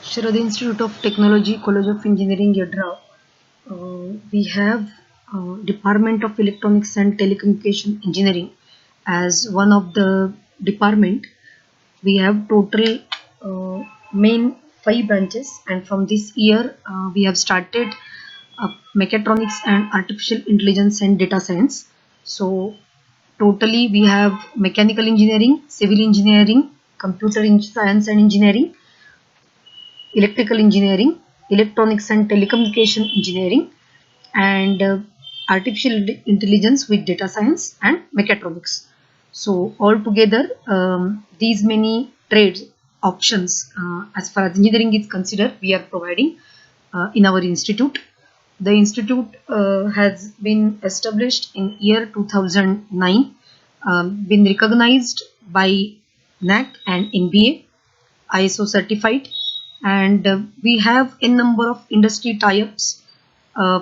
Sharad Institute of Technology, College of Engineering, Yadra. We have Department of Electronics and Telecommunication Engineering as one of the department. We have total main 5 branches, and from this year we have started mechatronics and artificial intelligence and data science. So totally we have mechanical engineering, civil engineering, science and engineering, electrical engineering, electronics and telecommunication engineering, and artificial intelligence with data science and mechatronics. So altogether, these many trades options as far as engineering is considered, we are providing in our institute. The institute has been established in year 2009, been recognized by NAC and NBA, ISO certified, and we have a number of industry tie-ups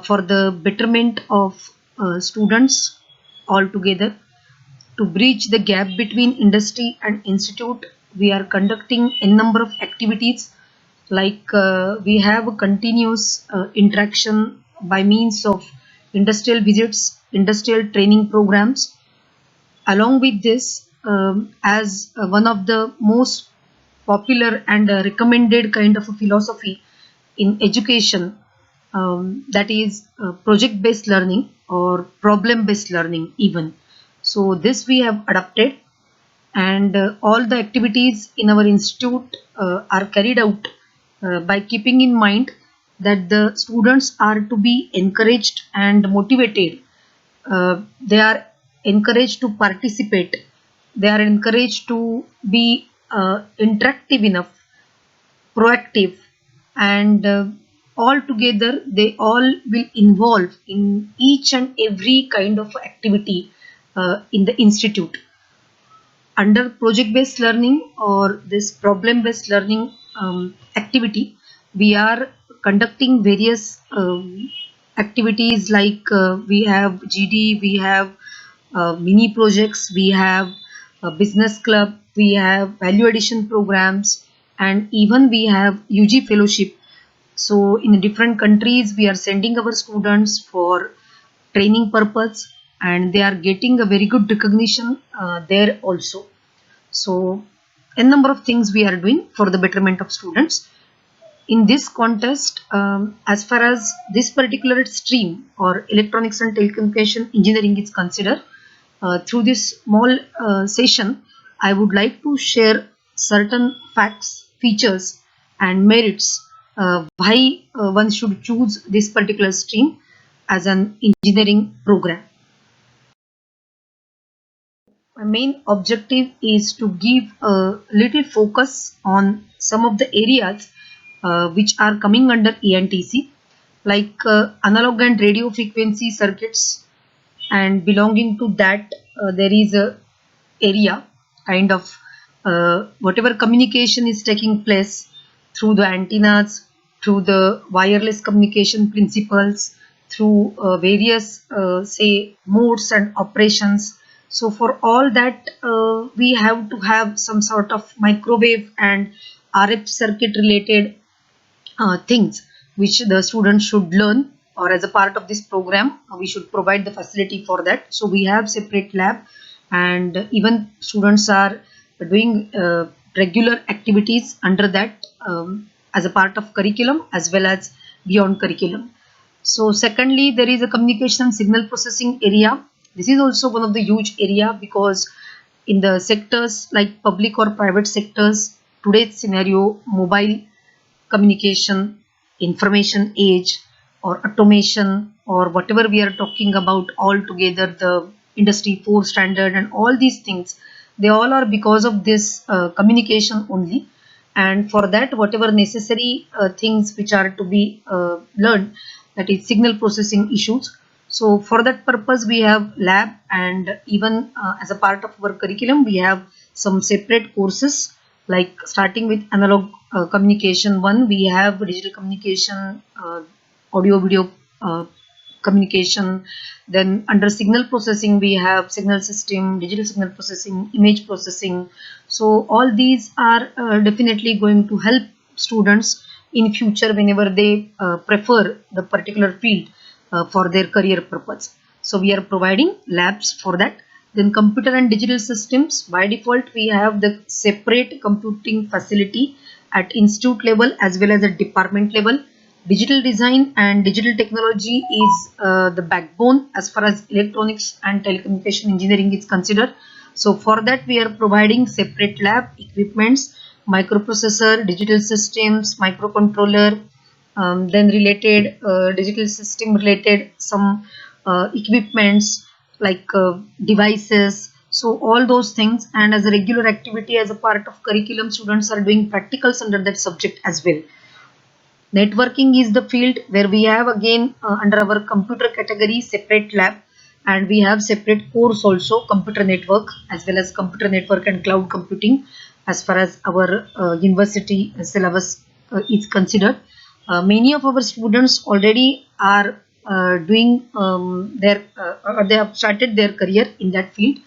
for the betterment of students altogether. To bridge the gap between industry and institute, we are conducting a number of activities like we have a continuous interaction by means of industrial visits, industrial training programs. Along with this, as one of the most popular and recommended kind of a philosophy in education, that is project based learning or problem based learning even. So this we have adopted, and all the activities in our institute are carried out by keeping in mind that the students are to be encouraged and motivated. They are encouraged to participate, they are encouraged to be interactive enough, proactive, and all together they all will involve in each and every kind of activity in the institute. Under project based learning or this problem based learning activity, we are conducting various activities like we have GD, we have mini projects, we have a business club, we have value addition programs, and even we have UG fellowship. So in different countries, we are sending our students for training purpose, and they are getting a very good recognition there also. So a number of things we are doing for the betterment of students. In this contest, as far as this particular stream or electronics and telecommunication engineering is considered, through this small session, I would like to share certain facts, features, and merits why one should choose this particular stream as an engineering program. My main objective is to give a little focus on some of the areas which are coming under ENTC, like analog and radio frequency circuits, and belonging to that there is a area kind of whatever communication is taking place through the antennas, through the wireless communication principles, through various say modes and operations. So for all that, we have to have some sort of microwave and RF circuit related things which the students should learn, or as a part of this program we should provide the facility for that. So we have separate lab, and even students are doing regular activities under that as a part of curriculum as well as beyond curriculum. So secondly, there is a communication and signal processing area. This is also one of the huge area, because in the sectors like public or private sectors, today's scenario, mobile communication, information age, or automation, or whatever we are talking about all together, the industry 4 standard and all these things, they all are because of this communication only. And for that, whatever necessary things which are to be learned, that is signal processing issues. So for that purpose, we have lab, and even as a part of our curriculum, we have some separate courses, like starting with analog communication one, we have digital communication, audio video communication. Then under signal processing, we have signal system, digital signal processing, image processing. So all these are definitely going to help students in future whenever they prefer the particular field for their career purpose. So we are providing labs for that. Then computer and digital systems, by default we have the separate computing facility at institute level as well as at department level. Digital design and digital technology is the backbone as far as electronics and telecommunication engineering is considered. So for that we are providing separate lab equipments, microprocessor, digital systems, microcontroller, then related digital system related some equipments like devices. So all those things, and as a regular activity as a part of curriculum, students are doing practicals under that subject as well. Networking is the field where we have again under our computer category separate lab, and we have separate course also, computer network as well as computer network and cloud computing as far as our university syllabus is considered. Many of our students already are doing or they have started their career in that field.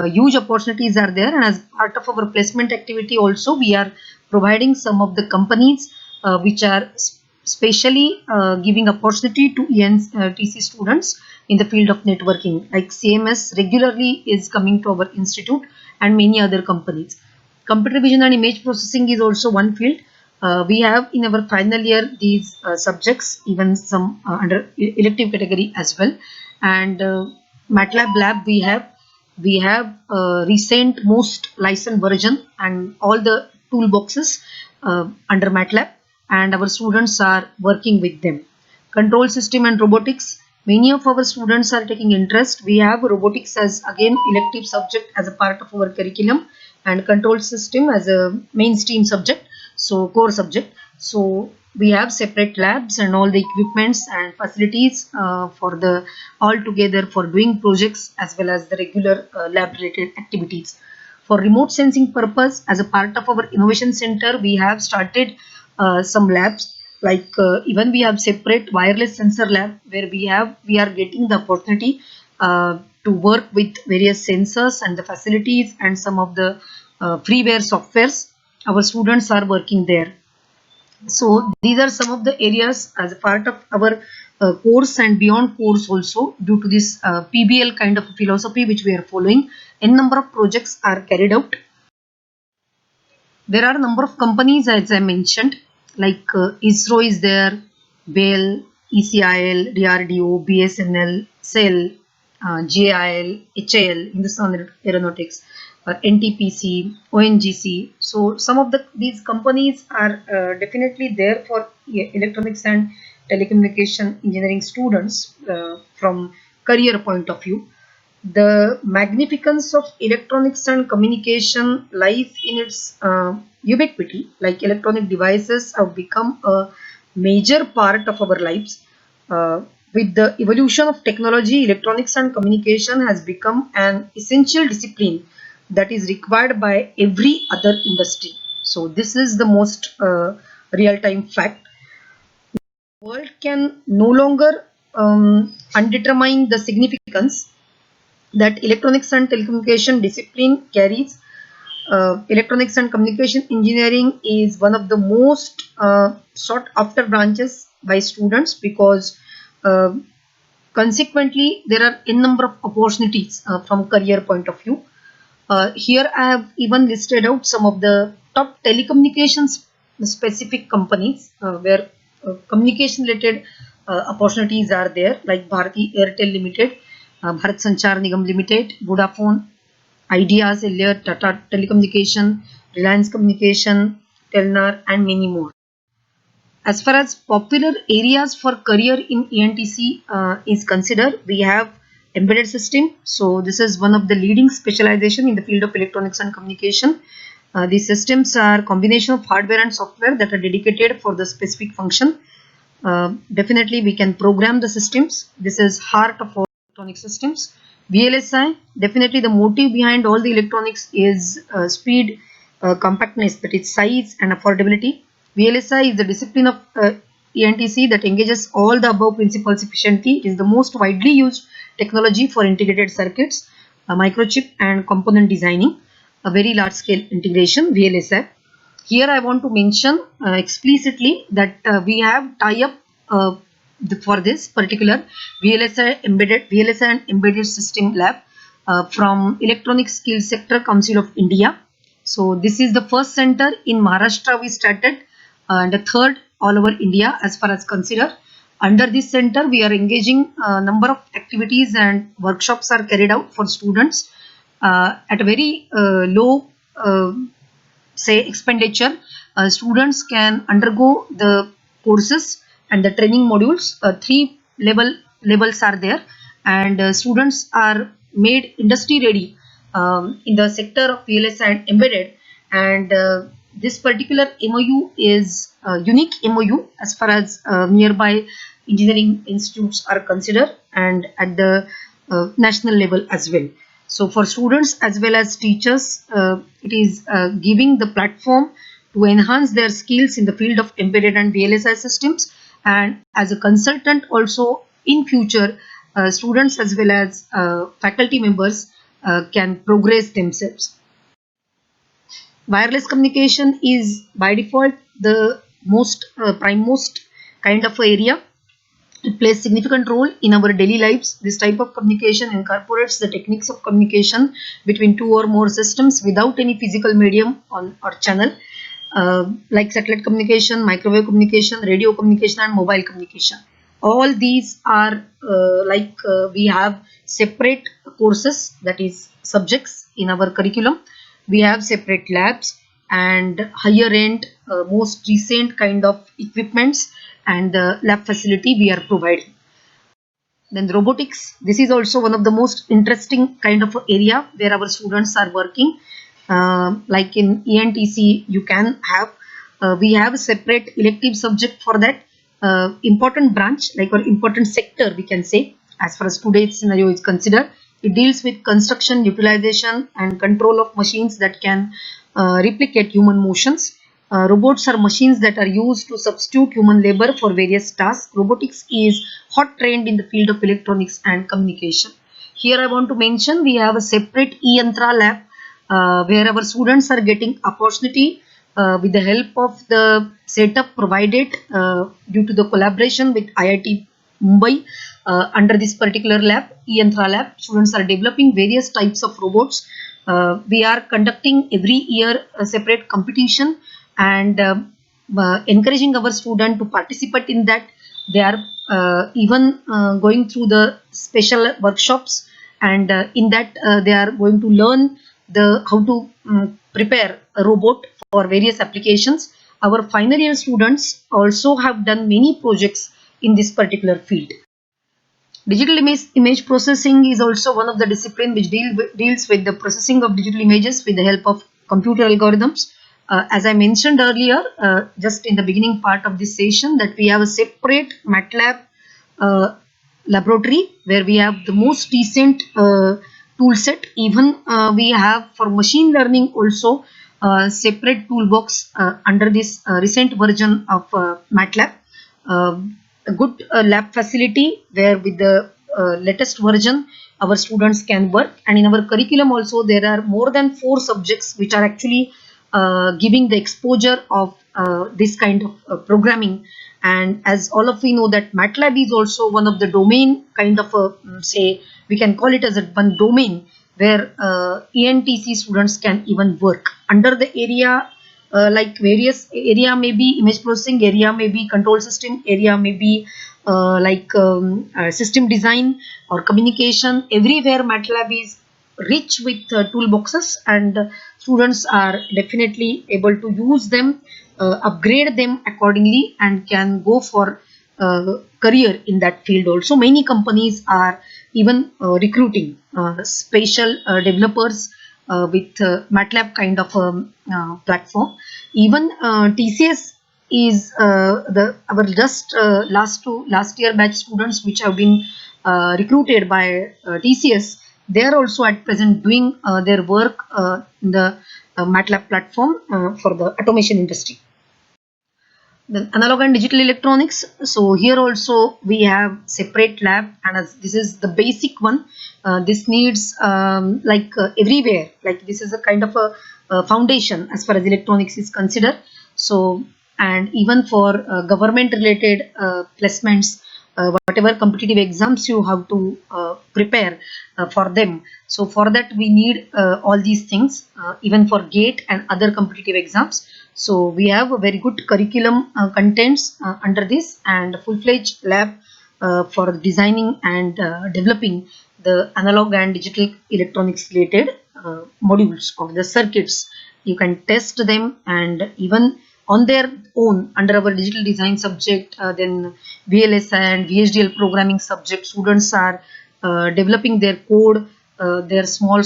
Huge opportunities are there, and as part of our placement activity also we are providing some of the companies which are specially giving opportunity to ENTC students in the field of networking, like CMS regularly is coming to our institute and many other companies. Computer vision and image processing is also one field. We have in our final year these subjects, even some under elective category as well. And MATLAB lab we have recent most licensed version and all the toolboxes under MATLAB, and our students are working with them. Control system and robotics, many of our students are taking interest. We have robotics as again elective subject as a part of our curriculum, and control system as a mainstream subject, so core subject. So we have separate labs and all the equipments and facilities for the all together for doing projects as well as the regular lab related activities. For remote sensing purpose, as a part of our innovation center, we have started some labs, like even we have separate wireless sensor lab where we are getting the opportunity to work with various sensors and the facilities and some of the freeware softwares. Our students are working there. So these are some of the areas as a part of our course and beyond course also. Due to this PBL kind of philosophy which we are following, n number of projects are carried out. There are a number of companies as I mentioned, like ISRO is there, BEL, ECIL, DRDO, BSNL, CEL, GIL, HAL, Hindustan Aeronautics, NTPC, ONGC. So some of these companies are definitely there for electronics and telecommunication engineering students from career point of view. The magnificence of electronics and communication lies in its ubiquity, like electronic devices have become a major part of our lives. With the evolution of technology, electronics and communication has become an essential discipline that is required by every other industry. So this is the most real-time fact. World can no longer undetermine the significance that electronics and telecommunication discipline carries. Electronics and communication engineering is one of the most sought after branches by students because uh, consequently there are a number of opportunities from career point of view. Here I have even listed out some of the top telecommunications specific companies where communication related opportunities are there, like Bharti Airtel Limited, Bharat Sanchar Nigam Limited, Vodafone, Idea Cellular, Tata Telecommunication, Reliance Communication, Telnar, and many more. As far as popular areas for career in ENTC is considered, we have embedded system. So this is one of the leading specialization in the field of electronics and communication. These systems are combination of hardware and software that are dedicated for the specific function. Definitely we can program the systems. This is heart of all electronic systems. VLSI, definitely the motive behind all the electronics is speed, compactness, that is size and affordability. VLSI is the discipline of ENTC that engages all the above principles efficiently. It is the most widely used technology for integrated circuits, microchip and component designing, a very large scale integration, VLSI. Here I want to mention explicitly that we have tie-up for this particular VLSI and Embedded System Lab from Electronic Skills Sector Council of India. So this is the first center in Maharashtra we started, and the third all over India as far as consider. Under this center, we are engaging a number of activities and workshops are carried out for students at a very low say expenditure. Students can undergo the courses and the training modules. Three levels are there, and students are made industry ready in the sector of PLS and embedded. And this particular MOU is a unique MOU as far as nearby engineering institutes are considered, and at the national level as well. So for students as well as teachers, it is giving the platform to enhance their skills in the field of embedded and VLSI systems, and as a consultant also in future, students as well as faculty members can progress themselves. Wireless communication is by default the most prime kind of area. It plays significant role in our daily lives. This type of communication incorporates the techniques of communication between two or more systems without any physical medium on or channel, like satellite communication, microwave communication, radio communication, and mobile communication. All these are we have separate courses, that is subjects in our curriculum. We have separate labs and higher end, most recent kind of equipments and the lab facility we are providing. Then robotics, this is also one of the most interesting kind of area where our students are working. Like in ENTC, you can have, we have a separate elective subject for that. Important branch, like or important sector, we can say, as far as today's scenario is considered. It deals with construction, utilization, and control of machines that can replicate human motions. Robots are machines that are used to substitute human labor for various tasks. Robotics is hot trend in the field of electronics and communication. Here I want to mention we have a separate eYantra lab where our students are getting opportunity with the help of the setup provided due to the collaboration with IIT Mumbai. Under this particular lab, eYantra lab, students are developing various types of robots. We are conducting every year a separate competition and encouraging our student to participate in that. They are even going through the special workshops, and in that they are going to learn the how to prepare a robot for various applications. Our final year students also have done many projects in this particular field. Digital image processing is also one of the discipline which deals with the processing of digital images with the help of computer algorithms. As I mentioned earlier, just in the beginning part of this session, that we have a separate MATLAB laboratory where we have the most recent tool set. Even we have for machine learning also separate toolbox under this recent version of MATLAB. A good lab facility where with the latest version our students can work, and in our curriculum also there are more than 4 subjects which are actually giving the exposure of this kind of programming. And as all of we know that MATLAB is also one of the domain kind of say we can call it as a one domain where ENTC students can even work under the area. Like various area may be image processing, area may be control system, area may be system design or communication. Everywhere MATLAB is rich with toolboxes, and students are definitely able to use them, upgrade them accordingly, and can go for career in that field. Also many companies are even recruiting special developers with MATLAB kind of platform. Even TCS is the our just last year batch students which have been recruited by TCS. They are also at present doing their work in the MATLAB platform for the automation industry. Then analog and digital electronics. So here also we have separate lab, and as this is the basic one. This needs everywhere. Like this is a kind of a foundation as far as electronics is considered. So, and even for government related placements, whatever competitive exams you have to prepare for them. So for that we need all these things, even for GATE and other competitive exams. So we have a very good curriculum contents under this, and full-fledged lab for designing and developing the analog and digital electronics related modules of the circuits. You can test them, and even on their own under our digital design subject, then VLSI and VHDL programming subject, students are developing their code, their small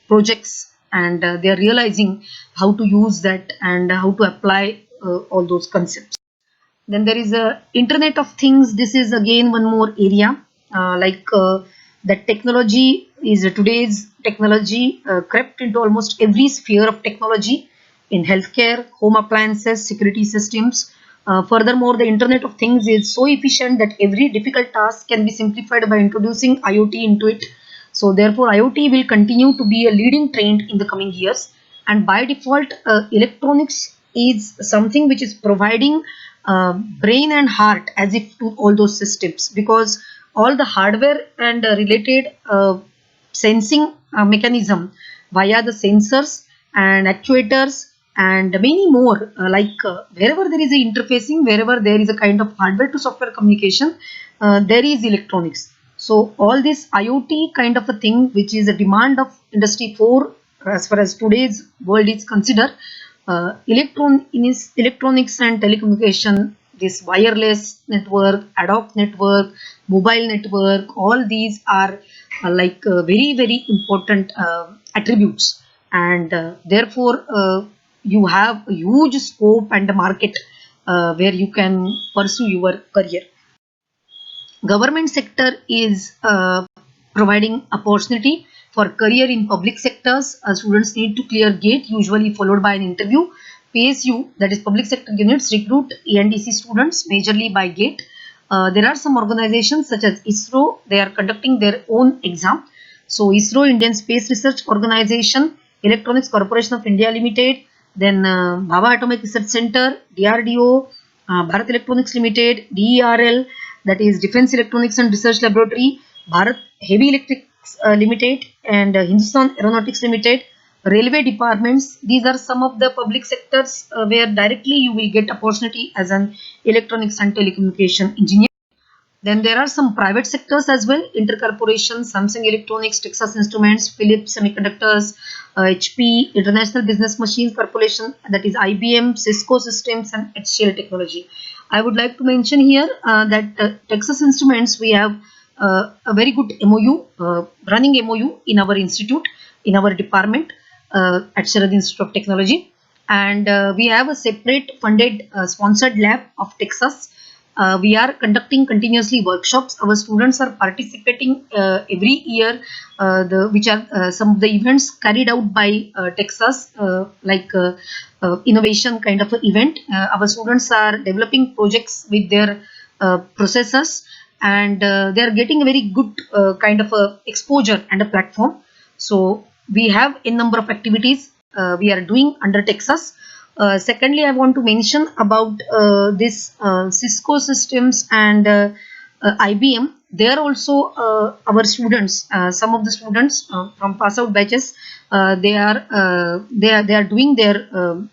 projects, and they are realizing how to use that and how to apply all those concepts. Then there is a Internet of Things. This is again one more area, that technology is today's technology crept into almost every sphere of technology in healthcare, home appliances, security systems. Furthermore, the Internet of Things is so efficient that every difficult task can be simplified by introducing IoT into it. So therefore, IoT will continue to be a leading trend in the coming years. And by default, electronics is something which is providing brain and heart as if to all those systems, because all the hardware and related sensing mechanism via the sensors and actuators and many more, wherever there is a interfacing, wherever there is a kind of hardware to software communication, there is electronics. So all this IoT kind of a thing, which is a demand of industry 4 as far as today's world is considered, electronics and telecommunication, this wireless network, ad hoc network, mobile network, all these are very important attributes, and therefore you have a huge scope and a market where you can pursue your career. Government sector is providing opportunity for career in public sectors. Students need to clear GATE, usually followed by an interview. PSU, that is public sector units, recruit ENTC students majorly by GATE. There are some organizations such as ISRO. They are conducting their own exam. So ISRO, Indian Space Research Organization, Electronics Corporation of India Limited, then Bhabha Atomic Research Center, DRDO, Bharat Electronics Limited, DERL, that is Defense Electronics and Research Laboratory, Bharat Heavy Electrics Limited, and Hindustan Aeronautics Limited, railway departments. These are some of the public sectors where directly you will get opportunity as an electronics and telecommunication engineer. Then there are some private sectors as well: Intercorporation, Samsung Electronics, Texas Instruments, Philips Semiconductors, HP, International Business Machines Corporation, that is IBM, Cisco Systems, and HCL Technology. I would like to mention here that Texas Instruments, we have a very good MOU, running MOU in our institute, in our department at Sharad Institute of Technology, and we have a separate funded sponsored lab of Texas. We are conducting continuously workshops. Our students are participating every year, which are some of the events carried out by Texas, innovation kind of an event. Our students are developing projects with their processors, and they are getting a very good kind of a exposure and a platform. So we have a number of activities we are doing under Texas. Secondly, I want to mention about this Cisco Systems and IBM. They are also our students. Some of the students from pass out batches, they are doing their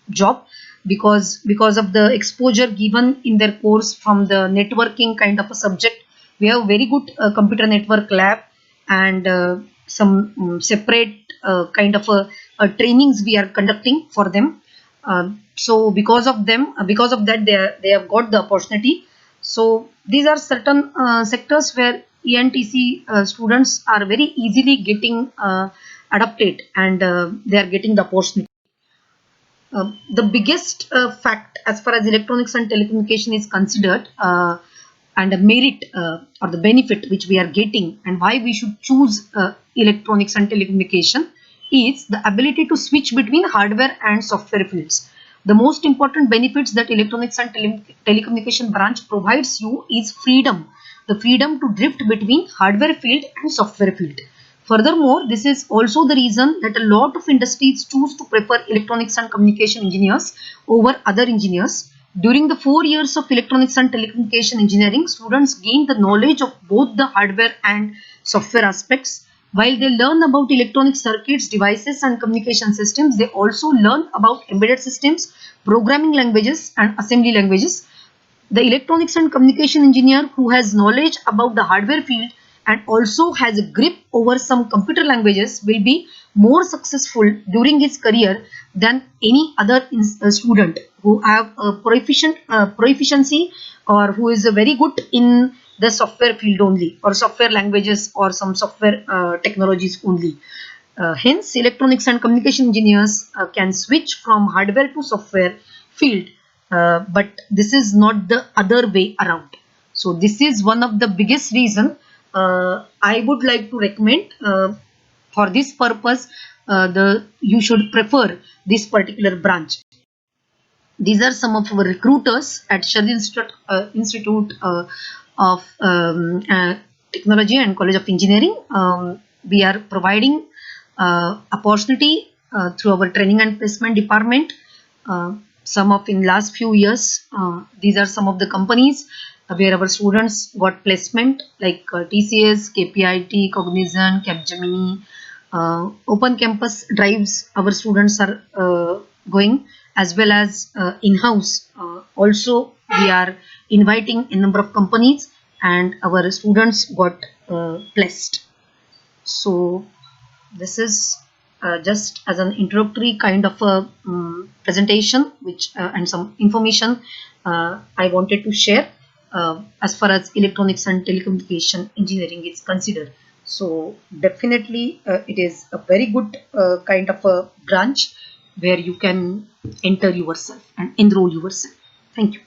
job because of the exposure given in their course from the networking kind of a subject. We have very good computer network lab, and some separate kind of trainings we are conducting for them. So because of that, they have got the opportunity. So these are certain sectors where ENTC students are very easily getting adapted, and they are getting the opportunity. The biggest fact as far as electronics and telecommunication is considered, and the merit or the benefit which we are getting, and why we should choose electronics and telecommunication, is the ability to switch between hardware and software fields. The most important benefits that electronics and telecommunication branch provides you is freedom. The freedom to drift between hardware field and software field. Furthermore, this is also the reason that a lot of industries choose to prefer electronics and communication engineers over other engineers. During the 4 years of electronics and telecommunication engineering, students gain the knowledge of both the hardware and software aspects. While they learn about electronic circuits, devices and communication systems, they also learn about embedded systems, programming languages and assembly languages. The electronics and communication engineer who has knowledge about the hardware field and also has a grip over some computer languages will be more successful during his career than any other student who have a proficiency or who is very good in the software field only, or software languages, or some software technologies only. Hence, electronics and communication engineers can switch from hardware to software field, but this is not the other way around. So this is one of the biggest reason I would like to recommend. For this purpose, the you should prefer this particular branch. These are some of our recruiters at Shahid Institute of Technology and College of Engineering. We are providing opportunity through our training and placement department. Some of in last few years, these are some of the companies where our students got placement, like TCS, KPIT, Cognizant, Capgemini. Open campus drives our students are going, as well as in-house. Also, we are inviting a number of companies, and our students got placed. So this is just as an introductory kind of a presentation, which and some information I wanted to share as far as electronics and telecommunication engineering is considered. So definitely it is a very good kind of a branch where you can enter yourself and enroll yourself. Thank you.